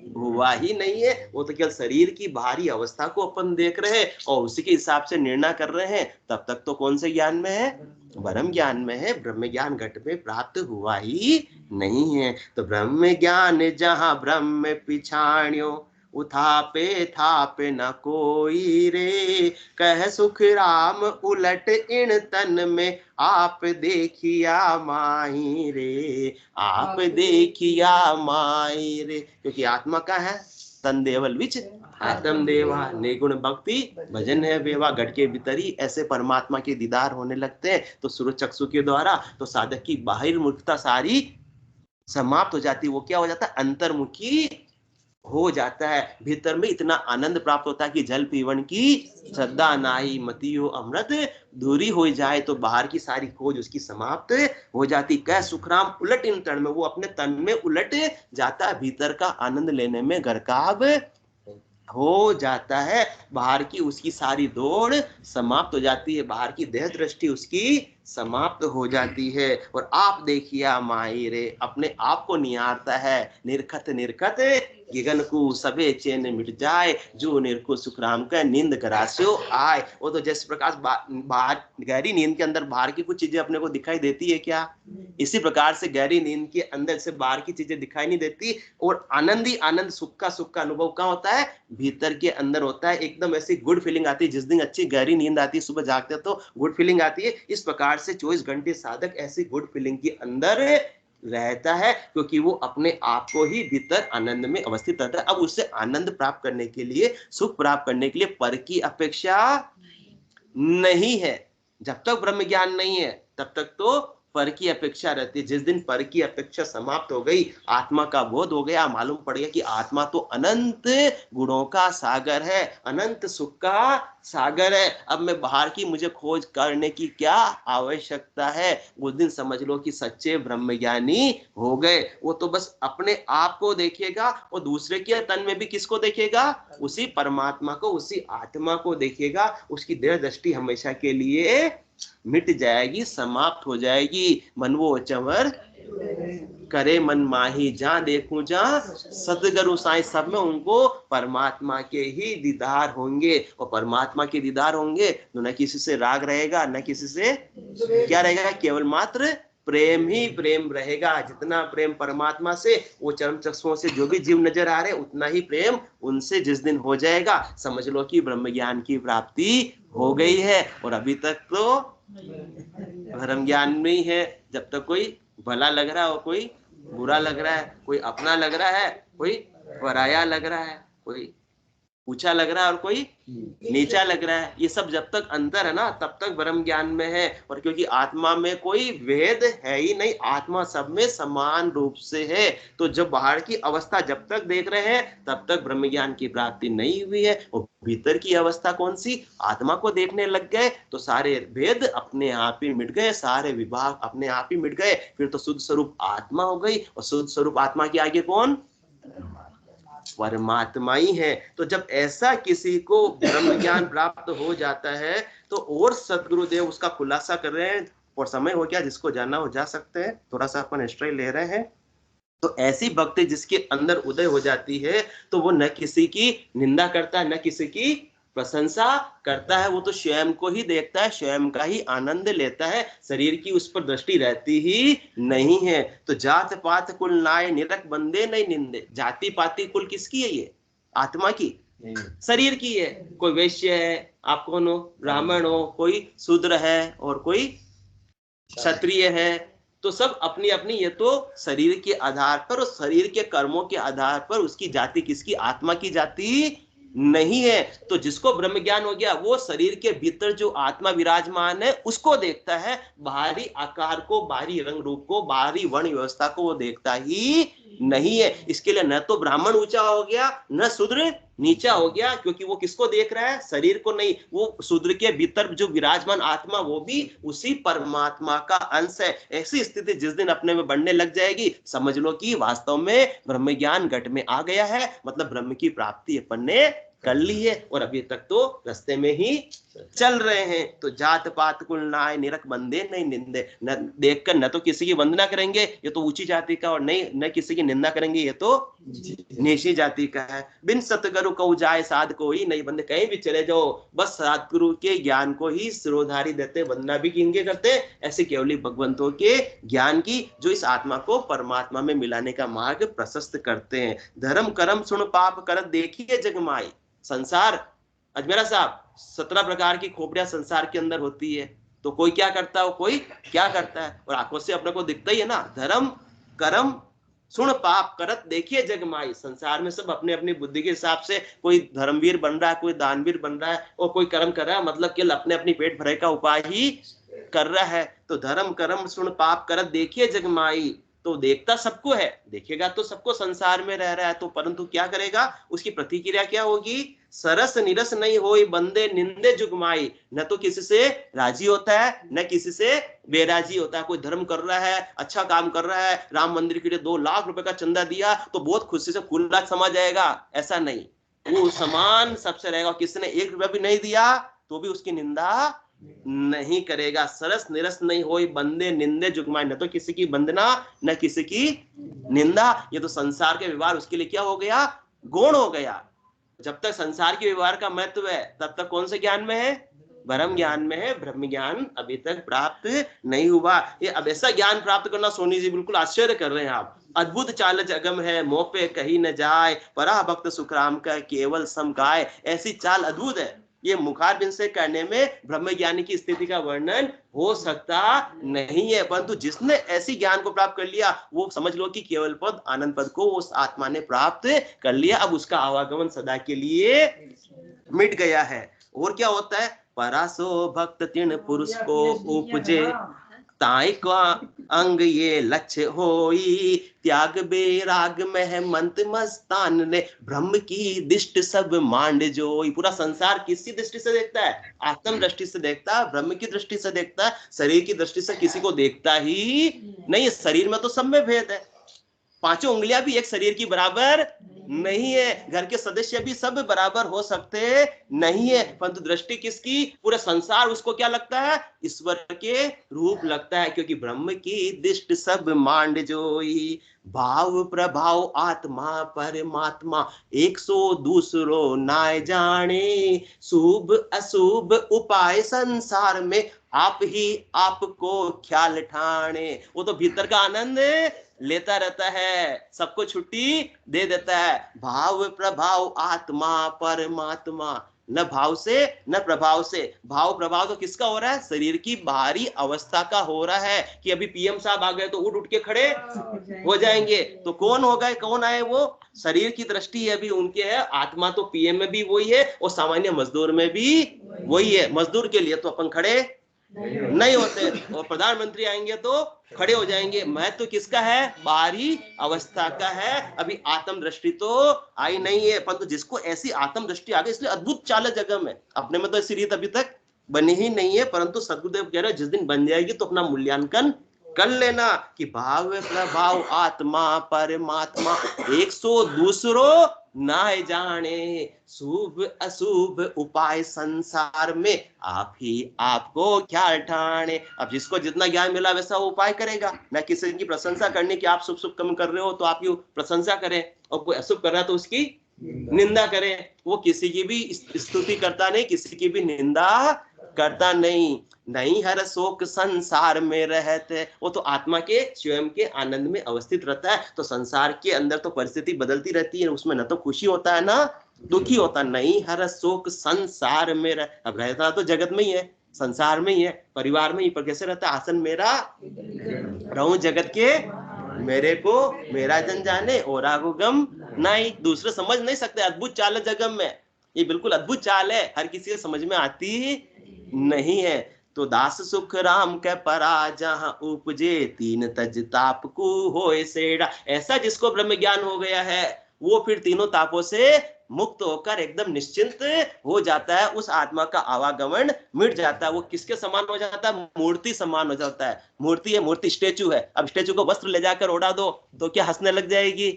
हुआ ही नहीं है। वो तो केवल शरीर की बाहरी अवस्था को अपन देख रहे हैं और उसी के हिसाब से निर्णय कर रहे हैं। तब तक तो कौन से ज्ञान में है, ब्रह्म ज्ञान में है। ब्रह्म ज्ञान घट में प्राप्त हुआ ही नहीं है। तो ब्रह्म ज्ञान जहां ब्रह्म पिछाण्यो, उथापे थापे न कोई रे, कह सुख राम उलट इन तन में, आप देखिया माही रे, आप देखिया माही रे। क्योंकि आत्मा का है तन देवल विच आत्म देवा, निर्गुण भक्ति भजन है बेवा। गढ़ के भीतर ही ऐसे परमात्मा के दीदार होने लगते हैं तो सूर्य चक्षु के द्वारा तो साधक की बाहिर मुखता सारी समाप्त हो जाती। वो क्या हो जाता है, अंतर्मुखी हो जाता है। भीतर में इतना आनंद प्राप्त होता है कि जल पीवन की श्रद्धा नाई, मतियो अमृत दूरी हो जाए तो बाहर की सारी खोज उसकी समाप्त हो जाती। कह सुखराम उलट इन तन में, वो अपने तन में उलट जाता है, भीतर का आनंद लेने में गरकाब हो जाता है। बाहर की उसकी सारी दौड़ समाप्त हो जाती है, बाहर की देह दृष्टि उसकी समाप्त हो जाती है। और आप देखिए माई रे, अपने आप को निहारता है। निरखत निरखत गिगन को सबे चैन मिट जाए, जो निर्को सुखराम का नींद करास्यो आए। वो तो जैसे प्रकाश बाहर गहरी नींद के अंदर बाहर की कुछ चीजें अपने को दिखाई देती है क्या, इसी प्रकार से गहरी नींद के अंदर से बाहर की चीजें दिखाई नहीं देती। और आनंद ही आनंद, सुख का अनुभव कहाँ होता है, भीतर के अंदर होता है। एकदम ऐसी गुड फीलिंग आती है जिस दिन अच्छी गहरी नींद आती है, सुबह जागते तो गुड फीलिंग आती है। इस प्रकार से 24 घंटे साधक ऐसी गुड फीलिंग के अंदर रहता है, क्योंकि वो अपने आप को ही भीतर आनंद में अवस्थित रहता है। अब उससे आनंद प्राप्त करने के लिए, सुख प्राप्त करने के लिए पर की अपेक्षा नहीं है। जब तक ब्रह्म ज्ञान नहीं है तब तक तो पर की अपेक्षा रहती है। जिस दिन पर की अपेक्षा समाप्त हो गई, आत्मा का बोध हो गया, मालूम पड़ गया कि आत्मा तो अनंत गुणों का सागर है, अनंत सुख का सागर है। अब मैं बाहर की मुझे खोज करने की क्या आवश्यकता है। उस दिन समझ लो कि सच्चे ब्रह्मज्ञानी हो गए। वो तो बस अपने आप को देखेगा और दूसरे के तन में भी किसको देखेगा, उसी परमात्मा को, उसी आत्मा को देखेगा। उसकी देह दृष्टि हमेशा के लिए मिट जाएगी, समाप्त हो जाएगी। मन वो चंवर करे मन माही, जहां देखूं जहां सदगुरु साईं, सब में उनको परमात्मा के ही दीदार होंगे। और परमात्मा के दीदार होंगे तो न किसी से राग रहेगा, न किसी से क्या रहेगा, केवल मात्र प्रेम ही प्रेम रहेगा। जितना प्रेम परमात्मा से, वो चरम चक्षुओं से जो भी जीव नजर आ रहे, उतना ही प्रेम उनसे जिस दिन हो जाएगा, समझ लो कि ब्रह्म ज्ञान की प्राप्ति हो गई है। और अभी तक तो ब्रह्म ज्ञान में ही है। जब तक कोई भला लग रहा है और कोई बुरा लग रहा है, कोई अपना लग रहा है, कोई पराया लग रहा है, कोई ऊंचा लग रहा है और कोई नीचा लग रहा है, ये सब जब तक अंतर है ना तब तक ब्रह्म ज्ञान में है। और क्योंकि आत्मा में कोई भेद है ही नहीं, आत्मा सब में समान रूप से है। तो जब बाहर की अवस्था जब तक देख रहे हैं तब तक ब्रह्म ज्ञान की प्राप्ति नहीं हुई है। और भीतर की अवस्था कौन सी, आत्मा को देखने लग गए तो सारे भेद अपने आप ही मिट गए, सारे विभाग अपने आप ही मिट गए। फिर तो शुद्ध स्वरूप आत्मा हो गई। और शुद्ध स्वरूप आत्मा के आगे कौन, परमात्मा ही है। तो जब ऐसा किसी को ब्रह्म ज्ञान प्राप्त हो जाता है तो और सदगुरुदेव उसका खुलासा कर रहे हैं। और समय हो गया, जिसको जानना हो जा सकते हैं, थोड़ा सा अपन एक्स्ट्रा ले रहे हैं। तो ऐसी भक्ति जिसके अंदर उदय हो जाती है तो वो न किसी की निंदा करता है, न किसी की प्रशंसा करता है। वो तो स्वयं को ही देखता है, स्वयं का ही आनंद लेता है, शरीर की उस पर दृष्टि रहती ही नहीं है। तो जात पात कुल नाय, निरख बंदे नहीं निंदे। जाति पाति कुल किसकी है, ये आत्मा की, शरीर की है। कोई वैश्य है, आप कौन हो, ब्राह्मण हो, कोई शूद्र है और कोई क्षत्रिय है। तो सब अपनी अपनी, ये तो शरीर के आधार पर और शरीर के कर्मों के आधार पर उसकी जाति किसकी, आत्मा की जाति नहीं है। तो जिसको ब्रह्म ज्ञान हो गया वो शरीर के भीतर जो आत्मा विराजमान है उसको देखता है, बाहरी आकार को, बाहरी रंग रूप को, बाहरी वर्ण व्यवस्था को वो देखता ही नहीं है। इसके लिए न तो ब्राह्मण ऊंचा हो गया, न शूद्र नीचा हो गया, क्योंकि वो किसको देख रहा है? शरीर को नहीं। वो शूद्र के भीतर जो विराजमान आत्मा वो भी उसी परमात्मा का अंश है। ऐसी स्थिति जिस दिन अपने में बढ़ने लग जाएगी, समझ लो कि वास्तव में ब्रह्म ज्ञान घट में आ गया है, मतलब ब्रह्म की प्राप्ति अपन ने कर ली है, और अभी तक तो रास्ते में ही चल रहे हैं। तो जात पात कुल नाय निरख बंदे नहीं निंदे, न देखकर न तो किसी की वंदना करेंगे, ये तो ऊंची जाति का, और नहीं न किसी की निंदा करेंगे, ये तो नीची जाति का है। बिन सतगुरु को जाए साध कोई नहीं बंदे, कहीं भी चले जाओ बस सतगुरु के ज्ञान को ही सिरोधारी देते, वंदना भी किनके करते? ऐसे केवली भगवंतों के ज्ञान की, जो इस आत्मा को परमात्मा में मिलाने का मार्ग प्रशस्त करते हैं। धर्म कर्म सुन पाप कर देखिए जगमाई। संसार, अजमेरा साहब, 17 प्रकार की खोपड़ियां संसार के अंदर होती है, तो कोई क्या करता है, कोई क्या करता है, और आंखों से अपने को दिखता ही है ना। धर्म कर्म सुन पाप करत देखिए जगमाई। संसार में सब अपने अपनी बुद्धि के हिसाब से, कोई धर्मवीर बन रहा है, कोई दानवीर बन रहा है, और कोई कर्म कर रहा है, मतलब केवल अपने अपनी पेट भरे का उपाय ही कर रहा है। तो धर्म कर्म सुन पाप करत देखिए जगमाई, तो देखता सबको है, देखेगा तो सबको, संसार में रह रहा है तो, परंतु क्या करेगा? उसकी प्रतिक्रिया क्या होगी? सरस निरस नहीं होई बंदे निंदे जुगमाई। न तो किसी से राजी होता है, न किसी से बेराजी होता है। कोई धर्म कर रहा है, अच्छा काम कर रहा है, राम मंदिर के लिए 2 लाख रुपए का चंदा दिया तो बहुत खुशी से फूल रात समा जाएगा, ऐसा नहीं। वो समान सबसे रहेगा। किसी ने 1 रुपया भी नहीं दिया तो भी उसकी निंदा नहीं करेगा। सरस निरस नहीं होई बंदे निंदे जुगमाई, न तो किसी की वंदना न किसी की निंदा। ये तो संसार के व्यवहार उसके लिए क्या हो गया? गौण हो गया। जब तक संसार के व्यवहार का महत्व है, तब तक कौन से ज्ञान में है? ब्रह्म ज्ञान में है। ब्रह्म ज्ञान अभी तक प्राप्त नहीं हुआ। ये अब ऐसा ज्ञान प्राप्त करना, सोनी जी बिल्कुल आश्चर्य कर रहे हैं आप। अद्भुत चाल जगम है, मोह पे कहीं न जाए, परा भक्त सुखराम का केवल समकाय। ऐसी चाल अद्भुत है, ये मुखारबिंद से करने में ब्रह्म ज्ञानी की स्थिति का वर्णन हो सकता नहीं है। परंतु जिसने ऐसी ज्ञान को प्राप्त कर लिया, वो समझ लो कि केवल पद आनंद पद को उस आत्मा ने प्राप्त कर लिया। अब उसका आवागमन सदा के लिए मिट गया है। और क्या होता है? परासो भक्त तीर्ण पुरुष को उपजे, ताई का अंग ये लक्ष्य होई, त्याग बेराग महमंत मस्तान ने, ब्रह्म की दृष्टि सब मांड जोई। पूरा संसार किसकी दृष्टि से देखता है? आत्म दृष्टि से देखता है, ब्रह्म की दृष्टि से देखता है। शरीर की दृष्टि से किसी को देखता ही नहीं। शरीर में तो सब में भेद है, 5 उंगलियां भी एक शरीर की बराबर नहीं है, घर के सदस्य भी सब बराबर हो सकते नहीं है। परंतु दृष्टि किसकी? पूरा संसार उसको क्या लगता है? ईश्वर के रूप लगता है, क्योंकि ब्रह्म की दृष्टि सब मांड जोई। भाव प्रभाव आत्मा परमात्मा, 100 दूसरो नाय जाने, शुभ अशुभ उपाय संसार में, आप ही आपको ख्याल ठाणे। वो तो भीतर का आनंद लेता रहता है, सबको छुट्टी दे देता है। भाव प्रभाव आत्मा परमात्मा, न भाव से न प्रभाव से। भाव प्रभाव तो किसका हो रहा है? शरीर की बाहरी अवस्था का हो रहा है, कि अभी पीएम साहब आ गए तो उठ उठ के खड़े हो जाएंगे। तो कौन हो गए, कौन आए? वो शरीर की दृष्टि अभी उनके है। आत्मा तो पीएम में भी वही है, और सामान्य मजदूर में भी वही है। मजदूर के लिए तो अपन खड़े नहीं होते, और प्रधानमंत्री आएंगे तो खड़े हो जाएंगे। महत्व तो किसका है? बाहरी अवस्था का है। अभी आत्म दृष्टि तो आई नहीं है, परंतु जिसको ऐसी आत्म दृष्टि आ गई, इसलिए अद्भुत चाल जगम है। अपने में तो ऐसी रीत अभी तक बनी ही नहीं है, परंतु सदगुरुदेव कह रहे हैं जिस दिन बन जाएगी तो अपना मूल्यांकन कर लेना कि भाव प्रभाव आत्मा परमात्मा, 100 दूसरो ना जाने, शुभ अशुभ उपाय संसार में, आप ही आपको क्या ठाणे। अब जिसको जितना ज्ञान मिला वैसा वो उपाय करेगा। न किसी की प्रशंसा करने की, आप शुभ शुभ कम कर रहे हो तो आप प्रशंसा करें, और कोई अशुभ कर रहा है तो उसकी निंदा करें। वो किसी की भी स्तुति करता नहीं, किसी की भी निंदा करता नहीं। नहीं हर शोक संसार में रहते, वो तो आत्मा के स्वयं के आनंद में अवस्थित रहता है। तो संसार के अंदर तो परिस्थिति बदलती रहती है, उसमें न तो खुशी होता है ना दुखी होता। नहीं हर शोक संसार में अब रहता तो जगत में ही है, संसार में ही है, परिवार में ही, पर कैसे रहता है? आसन मेरा रहूं जगत के मेरे को मेरा जन जाने, और आगो गम नहीं। दूसरे समझ नहीं सकते। अद्भुत चाल है जगम में, ये बिल्कुल अद्भुत चाल है, हर किसी को समझ में आती नहीं है। तो दास सुख राम के परा जहां उपजे, 3 तज ताप को होए सेड़ा। ऐसा जिसको ब्रह्म ज्ञान हो गया है, वो फिर तीनों तापों से मुक्त होकर एकदम निश्चिंत हो जाता है, उस आत्मा का आवागमन मिट जाता है। वो किसके समान हो जाता है? मूर्ति समान हो जाता है। मूर्ति है, मूर्ति स्टेचू है। अब स्टेचू को वस्त्र ले जाकर ओढ़ा दो तो क्या हंसने लग जाएगी?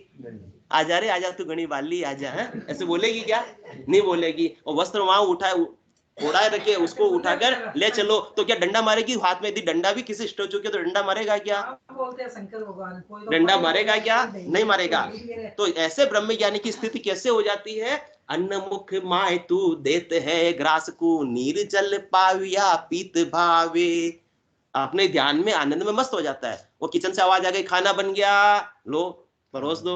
आजा रे आजा, तू घनी वाली आजा, है ऐसे बोलेगी क्या? नहीं बोलेगी। और वस्त्र वहां उठाए ओढ़ाए रखे, उसको उठाकर ले चलो तो क्या डंडा मारेगी? हाथ में यदि डंडा भी किसी स्टेचू के तो डंडा मारेगा क्या? बोलते हैं शंकर भगवान, डंडा मारेगा क्या? नहीं मारेगा। तो ऐसे ब्रह्म ज्ञानी की स्थिति कैसे हो जाती है? अन्न मुख माय तू देते है ग्रास को, नीर जल पाविया पीत भावे। अपने ध्यान में आनंद में मस्त हो जाता है। वो किचन से आवाज आ गई, खाना बन गया, लो परोस दो।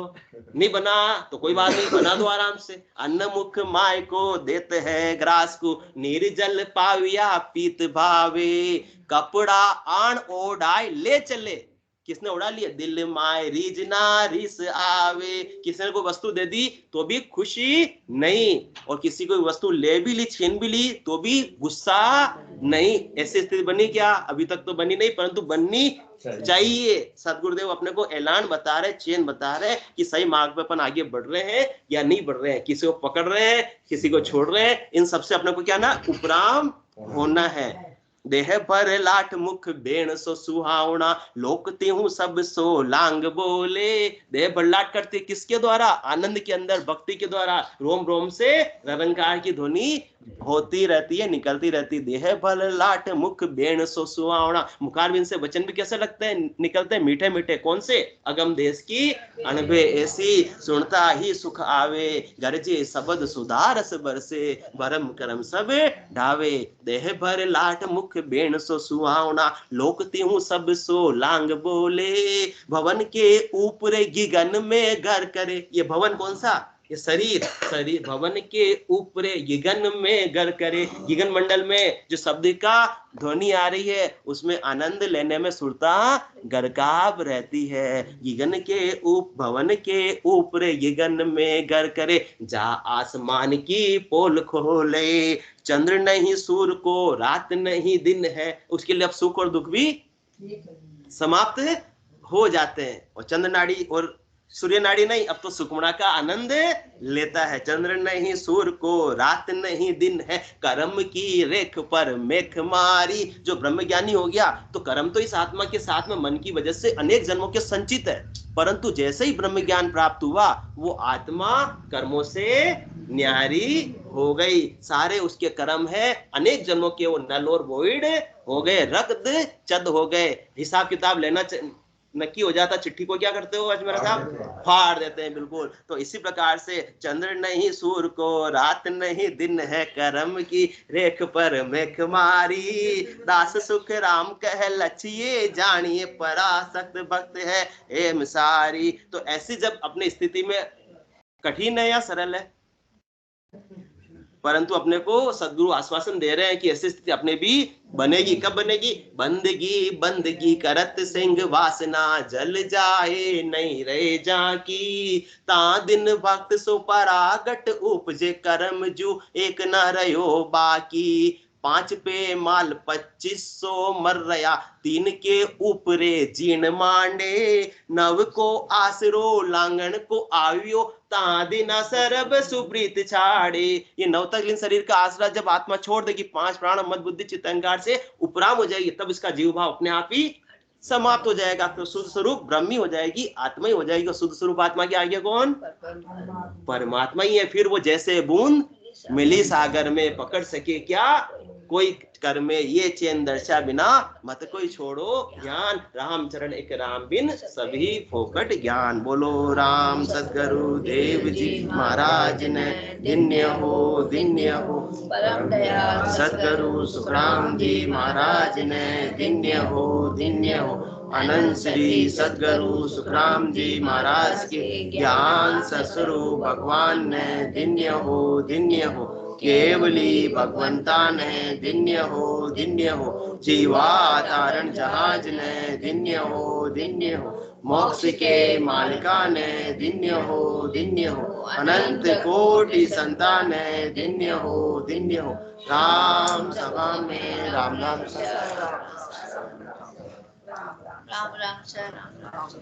नहीं बना तो कोई बात नहीं, बना दो आराम से। अन्न मुख माय को देते है ग्रास को, निर्जल पाविया पीत भावे। कपड़ा आण ओढ़ाए ले चले। किसने उड़ा लिया? दिल माय रीजना रिस आवे। किसी ने कोई वस्तु दे दी तो भी खुशी नहीं, और किसी को वस्तु ले भी ली, छीन भी ली तो भी गुस्सा नहीं। ऐसी स्थिति बनी क्या? अभी तक तो बनी नहीं, परंतु बननी चाहिए। सदगुरुदेव अपने को ऐलान बता रहे, चेन बता रहे कि सही मार्ग पे अपन आगे बढ़ रहे हैं या नहीं बढ़ रहे हैं। किसी को पकड़ रहे हैं, किसी को छोड़ रहे हैं। इन सबसे अपने को क्या ना, उपराम होना है। देह पर लाठ मुख बेण सो सुहावना, लोकती हूँ सब सो लांग बोले। देह पर लाठ करती किसके द्वारा? आनंद के अंदर, भक्ति के द्वारा। रोम रोम से ररंकार की ध्वनि होती रहती है, निकलती रहती। देह पर लाठ मुख बेण सो सुहावना। मुखारबिंद से वचन भी कैसे लगते हैं, निकलते हैं मीठे मीठे। कौन से? अगम देश की अनभे ऐसी, सुनता ही सुख आवे। गरजे शब्द सुधारस बरसे, भरम करम सब ढावे। देह भर लाठ मुख बेण सो सुहावना, लोकती हूँ सब सो लांग बोले। भवन के ऊपर गिगन में घर करे। ये भवन कौन सा? ये शरीर। शरीर भवन के ऊपर गिगन में घर करे। गिगन मंडल में जो शब्द का ध्वनि आ रही है उसमें आनंद लेने में सुरता गरकाब रहती है। गिगन के भवन के ऊपर गिगन में घर करे, जा आसमान की पोल खोले। चंद्र नहीं सूर्य को, रात नहीं दिन है। उसके लिए अब सुख और दुख भी समाप्त हो जाते हैं। और चंद्र नाड़ी और सूर्य नाड़ी नहीं, अब तो सुखमणा का आनंद लेता है। चंद्र नहीं सूर्य को, रात नहीं दिन है, कर्म की रेख पर मेख मारी। जो ब्रह्मज्ञानी हो गया तो कर्म तो इस आत्मा के साथ में मन की वजह से अनेक जन्मों के संचित है, परंतु जैसे ही ब्रह्म ज्ञान प्राप्त हुआ वो आत्मा कर्मों से न्यारी हो गई। सारे उसके कर्म है अनेक जन्मों के, वो नल और वोइड हो गए, रक्त चद हो गए। हिसाब किताब लेना नक्की हो जाता, चिट्ठी को क्या करते हो अजमेरा साहब? फाड़ देते हैं, बिल्कुल। तो इसी प्रकार से चंद्र नहीं सूर्य को, रात नहीं दिन है, कर्म की रेख पर मेख मारी। दास सुख राम कह लचिए, जानिए पराशक्त भक्त है एम सारी। तो ऐसी जब अपनी स्थिति में, कठिन है या सरल है? परंतु अपने को सदगुरु आश्वासन दे रहे हैं कि ऐसी स्थिति अपने भी बनेगी। कब बनेगी? बंदगी बंदगी करत सिंह वासना, जल जाए नहीं रहे जाकी। ता दिन भक्त सो परागट उपजे, कर्म जू एक न रहो बाकी। 5 पे माल 2500 मर रया, 3 के ऊपरे जीण मांडे। नव को आसरो लांगन को आवियो, तादिना सरब सुप्रीत छाड़े। ये नवतकलीन शरीर का आसरा जब आत्मा छोड़ देगी, 5 प्राण मद बुद्धि चित्त अहंकार से उपराम हो जाएगी, तब इसका जीव भाव अपने आप ही समाप्त हो जाएगा। तो शुद्ध स्वरूप ब्रह्मी हो जाएगी, आत्मा ही हो जाएगी। और शुद्ध स्वरूप आत्मा के आगे कौन? परमात्मा ही है। फिर वो जैसे बूंद मिली सागर में, पकड़ सके क्या कोई कर में। ये चैन दर्शा बिना मत कोई छोड़ो ज्ञान, राम चरण एक राम बिन सभी फोकट ज्ञान। बोलो राम सदगुरु देव जी महाराज ने धन्य हो परम दयाल सदगुरु सुखराम जी महाराज ने धन्य हो अनंत श्री सदगुरु सुखराम जी महाराज के ज्ञान सस्वरूप भगवान ने धन्य हो केवली भगवंता ने धन्य हो जीवाधारण जहाज ने धन्य हो मोक्ष के मालिका ने धन्य हो अनंत कोटि संतान ने धन्य हो राम सभा में राम नाम राम राम से राम राम से